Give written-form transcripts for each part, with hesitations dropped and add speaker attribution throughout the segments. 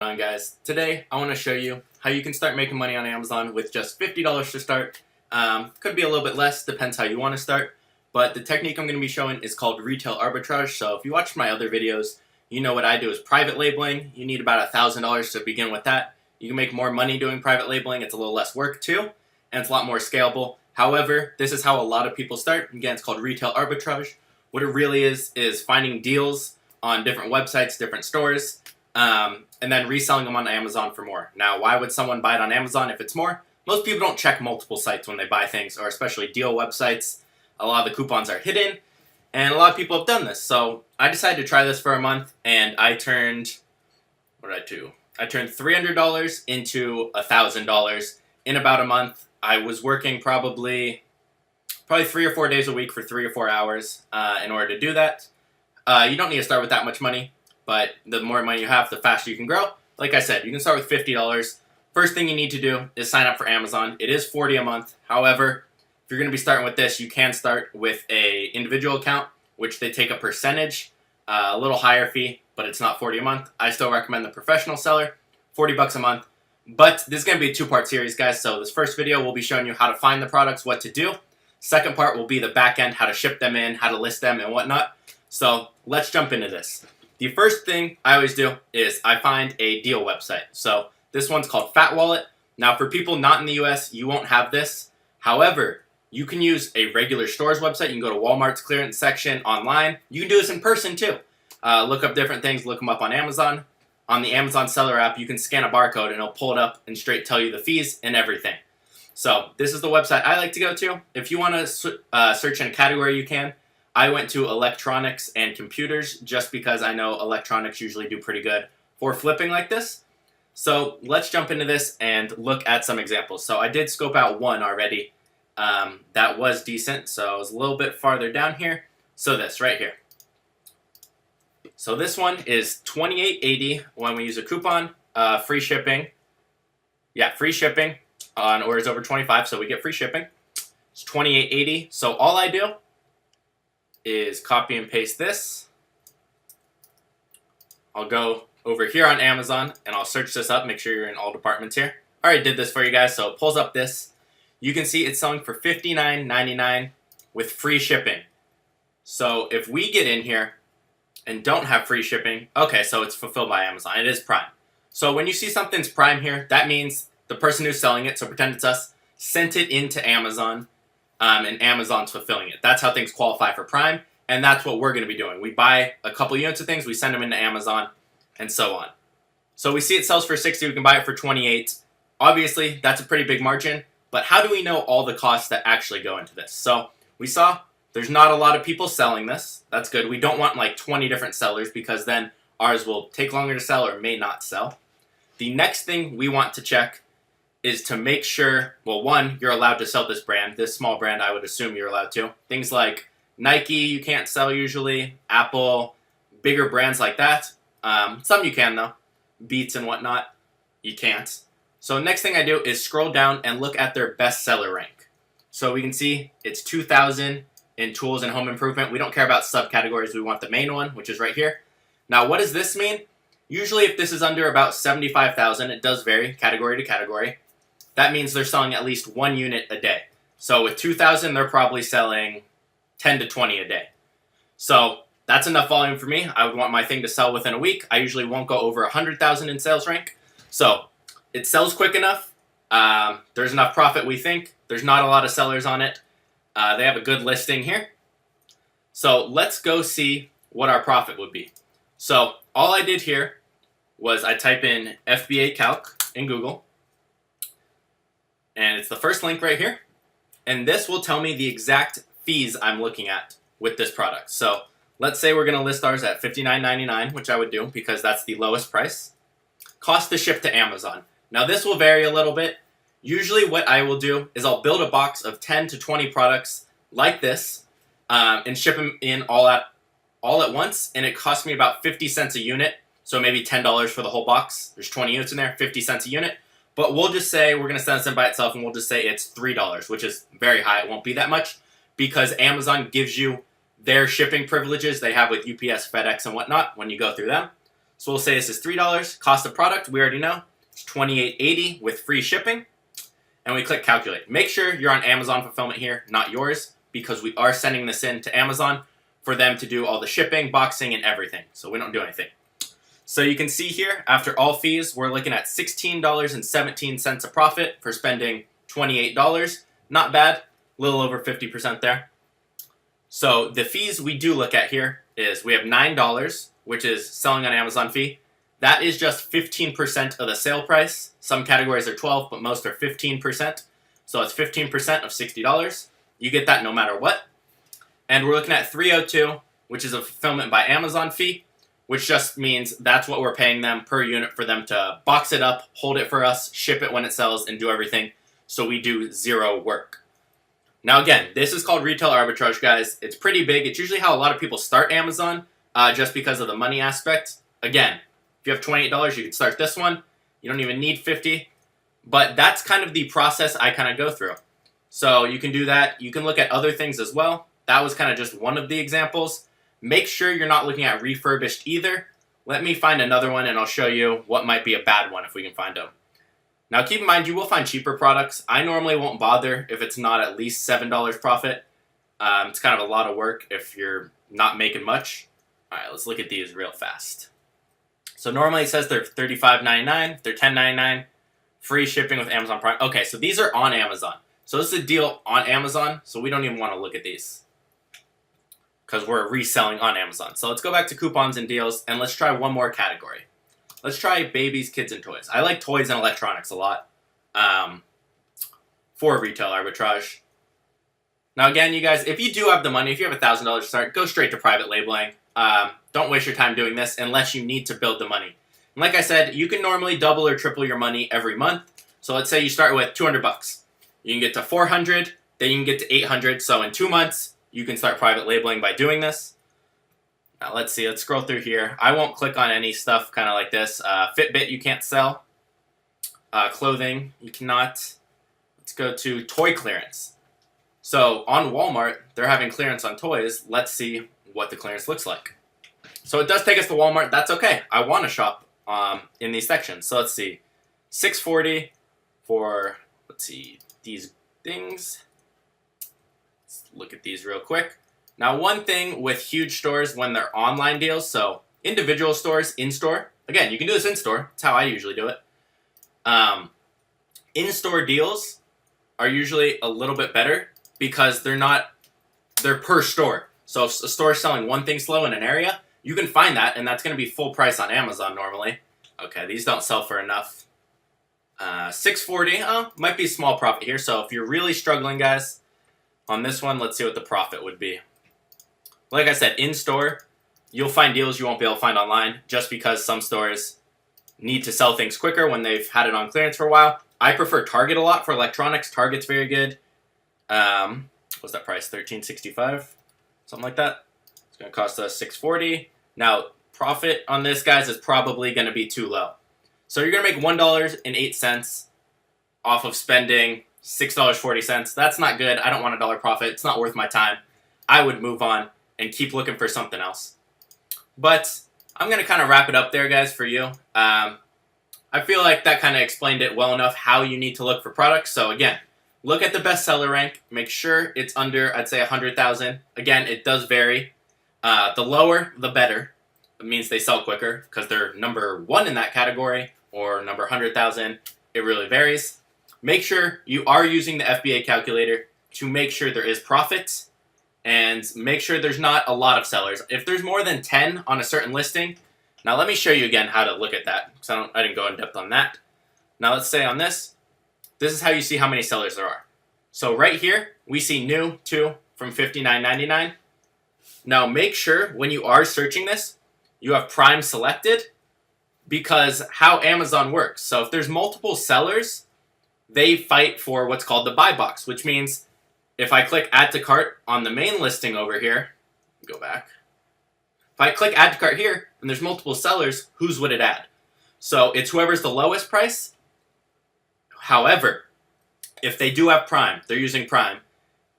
Speaker 1: On guys, today I want to show you how you can start making money on Amazon with just $50 to start. Could be a little bit less, depends how you want to start, but the technique I'm going to be showing is called retail arbitrage. So if you watch my other videos, you know what I do is private labeling. You need about $1,000 to begin with that. You can make more money doing private labeling. It's a little less work too, and it's a lot more scalable. However, this is how a lot of people start. Again, it's called retail arbitrage. What it really is finding deals on different websites, different stores, and then reselling them on Amazon for more. Now, why would someone buy it on Amazon if it's more? Most people don't check multiple sites when they buy things, or especially deal websites. A lot of the coupons are hidden, and a lot of people have done this. So I decided to try this for a month, and I turned, what did I do? I turned $300 into $1,000 in about a month. I was working probably 3 or 4 days a week for 3 or 4 hours in order to do that. You don't need to start with that much money, but the more money you have, the faster you can grow. Like I said, you can start with $50. First thing you need to do is sign up for Amazon. It is $40 a month. However, if you're going to be starting with this, you can start with a individual account, which they take a percentage, a little higher fee, but it's not $40 a month. I still recommend the professional seller, $40 a month. But this is going to be a 2-part series, guys. So this first video will be showing you how to find the products, what to do. Second part will be the back end, how to ship them in, how to list them, and whatnot. So let's jump into this. The first thing I always do is I find a deal website. So this one's called Fat Wallet. Now for people not in the US, you won't have this. However, you can use a regular store's website. You can go to Walmart's clearance section online. You can do this in person too. Look up different things, look them up on Amazon. On the Amazon seller app, you can scan a barcode and it'll pull it up and straight tell you the fees and everything. So this is the website I like to go to. If you want to search in a category, you can. I went to electronics and computers just because I know electronics usually do pretty good for flipping like this. So let's jump into this and look at some examples. So I did scope out one already. That was decent, so I was a little bit farther down here. So this right here. So this one is $28.80 when we use a coupon, free shipping. Yeah, free shipping on orders over 25, so we get free shipping. It's $28.80. So all I do is copy and paste this. I'll go over here on Amazon and I'll search this up, make sure you're in all departments here. I already did this for you guys, so it pulls up this. You can see it's selling for $59.99 with free shipping. So if we get in here and don't have free shipping, okay, so it's fulfilled by Amazon. It is Prime. So when you see something's Prime here, that means the person who's selling it, so pretend it's us, sent it into Amazon. And Amazon's fulfilling it. That's how things qualify for Prime, and that's what we're going to be doing. We buy a couple units of things, we send them into Amazon, and so on. So we see it sells for $60, we can buy it for $28. Obviously, that's a pretty big margin, but how do we know all the costs that actually go into this? So we saw there's not a lot of people selling this. That's good. We don't want like 20 different sellers because then ours will take longer to sell or may not sell. The next thing we want to check is to make sure, well, one, you're allowed to sell this brand. This small brand, I would assume you're allowed to. Things like Nike, you can't sell usually. Apple, bigger brands like that. Some you can, though. Beats and whatnot, you can't. So next thing I do is scroll down and look at their bestseller rank. So we can see it's 2,000 in tools and home improvement. We don't care about subcategories. We want the main one, which is right here. Now, what does this mean? Usually, if this is under about 75,000, it does vary category to category. That means they're selling at least 1 unit a day. So with 2,000, they're probably selling 10 to 20 a day. So that's enough volume for me. I would want my thing to sell within a week. I usually won't go over 100,000 in sales rank. So it sells quick enough. There's enough profit, we think. There's not a lot of sellers on it. They have a good listing here. So let's go see what our profit would be. So all I did here was I type in FBA Calc in Google. And it's the first link right here. And this will tell me the exact fees I'm looking at with this product. So let's say we're going to list ours at $59.99, which I would do because that's the lowest price. Cost to ship to Amazon. Now this will vary a little bit. Usually what I will do is I'll build a box of 10 to 20 products like this and ship them in all at once. And it costs me about 50 cents a unit. So maybe $10 for the whole box. There's 20 units in there, 50 cents a unit. But we'll just say we're going to send this in by itself, and we'll just say it's $3, which is very high. It won't be that much because Amazon gives you their shipping privileges they have with UPS, FedEx, and whatnot when you go through them. So we'll say this is $3. Cost of product, we already know. It's $28.80 with free shipping. And we click calculate. Make sure you're on Amazon fulfillment here, not yours, because we are sending this in to Amazon for them to do all the shipping, boxing, and everything. So we don't do anything. So you can see here, after all fees, we're looking at $16.17 a profit for spending $28. Not bad, a little over 50% there. So the fees we do look at here is we have $9, which is selling on Amazon fee. That is just 15% of the sale price. Some categories are 12, but most are 15%. So it's 15% of $60. You get that no matter what. And we're looking at $302, which is a fulfillment by Amazon fee, which just means that's what we're paying them per unit for them to box it up, hold it for us, ship it when it sells, and do everything. So we do zero work. Now again, this is called retail arbitrage, guys. It's pretty big. It's usually how a lot of people start Amazon, just because of the money aspect. Again, if you have $28, you can start this one. You don't even need $50. But that's kind of the process I kind of go through. So you can do that. You can look at other things as well. That was kind of just one of the examples. Make sure you're not looking at refurbished either. Let me find another one and I'll show you what might be a bad one if we can find them. Now keep in mind, you will find cheaper products. I normally won't bother if it's not at least $7 profit. It's kind of a lot of work if you're not making much. All right, let's look at these real fast. So normally it says they're $35.99, they're $10.99, free shipping with Amazon Prime. Okay, so these are on Amazon. So this is a deal on Amazon, so we don't even want to look at these because we're reselling on Amazon. So let's go back to coupons and deals, and let's try one more category. Let's try babies, kids, and toys. I like toys and electronics a lot for retail arbitrage. Now again, you guys, if you do have the money, if you have $1,000 to start, go straight to private labeling. Don't waste your time doing this unless you need to build the money. And like I said, you can normally double or triple your money every month. So let's say you start with $200. You can get to $400, then you can get to $800. So in 2 months, you can start private labeling by doing this. Now let's see, let's scroll through here. I won't click on any stuff kind of like this. Fitbit you can't sell. Clothing you cannot. Let's go to toy clearance. So on Walmart, they're having clearance on toys. Let's see what the clearance looks like. So it does take us to Walmart. That's okay. I want to shop in these sections. So let's see. $6.40 for, let's see, these things. Let's look at these real quick. Now, one thing with huge stores when they're online deals, so individual stores, in-store. Again, you can do this in-store. That's how I usually do it. In-store deals are usually a little bit better because they're per store. So if a store is selling one thing slow in an area, you can find that, and that's going to be full price on Amazon normally. Okay, these don't sell for enough. $6.40, oh, might be a small profit here. So if you're really struggling, guys, on this one, let's see what the profit would be. Like I said, in-store, you'll find deals you won't be able to find online just because some stores need to sell things quicker when they've had it on clearance for a while. I prefer Target a lot for electronics. Target's very good. What's that price? $13.65? Something like that. It's going to cost us $6.40. Now, profit on this, guys, is probably going to be too low. So you're going to make $1.08 off of spending $6.40. That's not good. I don't want $1 profit. It's not worth my time. I would move on and keep looking for something else. But I'm going to kind of wrap it up there, guys, for you. I feel like that kind of explained it well enough how you need to look for products. So again, look at the bestseller rank. Make sure it's under, I'd say, 100,000. Again, it does vary. The lower, the better. It means they sell quicker because they're number 1 in that category or number 100,000. It really varies. Make sure you are using the FBA calculator to make sure there is profit. And make sure there's not a lot of sellers. If there's more than 10 on a certain listing, now let me show you again how to look at that, because I didn't go in depth on that. Now let's say on this is how you see how many sellers there are. So right here, we see new 2 from $59.99. Now make sure when you are searching this, you have Prime selected, because how Amazon works. So if there's multiple sellers, they fight for what's called the buy box, which means if I click add to cart on the main listing over here, go back. If I click add to cart here and there's multiple sellers, whose would it add? So it's whoever's the lowest price. However, if they do have Prime, they're using Prime,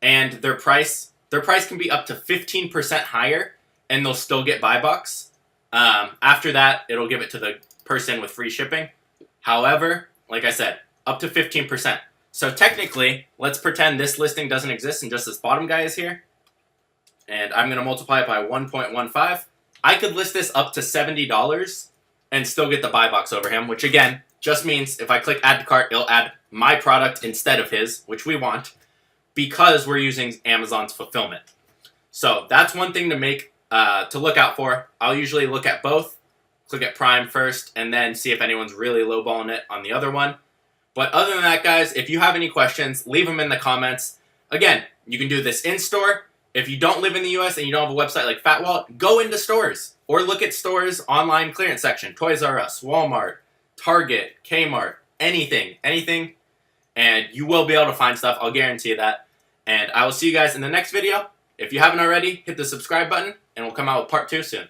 Speaker 1: and their price can be up to 15% higher and they'll still get buy box. After that, it'll give it to the person with free shipping. However, like I said, up to 15%. So technically, let's pretend this listing doesn't exist and just this bottom guy is here. And I'm going to multiply it by 1.15. I could list this up to $70 and still get the buy box over him, which again, just means if I click add to cart, it'll add my product instead of his, which we want, because we're using Amazon's fulfillment. So that's one thing to make to look out for. I'll usually look at both, click at Prime first, and then see if anyone's really lowballing it on the other one. But other than that, guys, if you have any questions, leave them in the comments. Again, you can do this in-store. If you don't live in the US and you don't have a website like Fat Wallet, go into stores or look at stores online clearance section, Toys R Us, Walmart, Target, Kmart, anything, and you will be able to find stuff. I'll guarantee you that. And I will see you guys in the next video. If you haven't already, hit the subscribe button, and we'll come out with part 2 soon.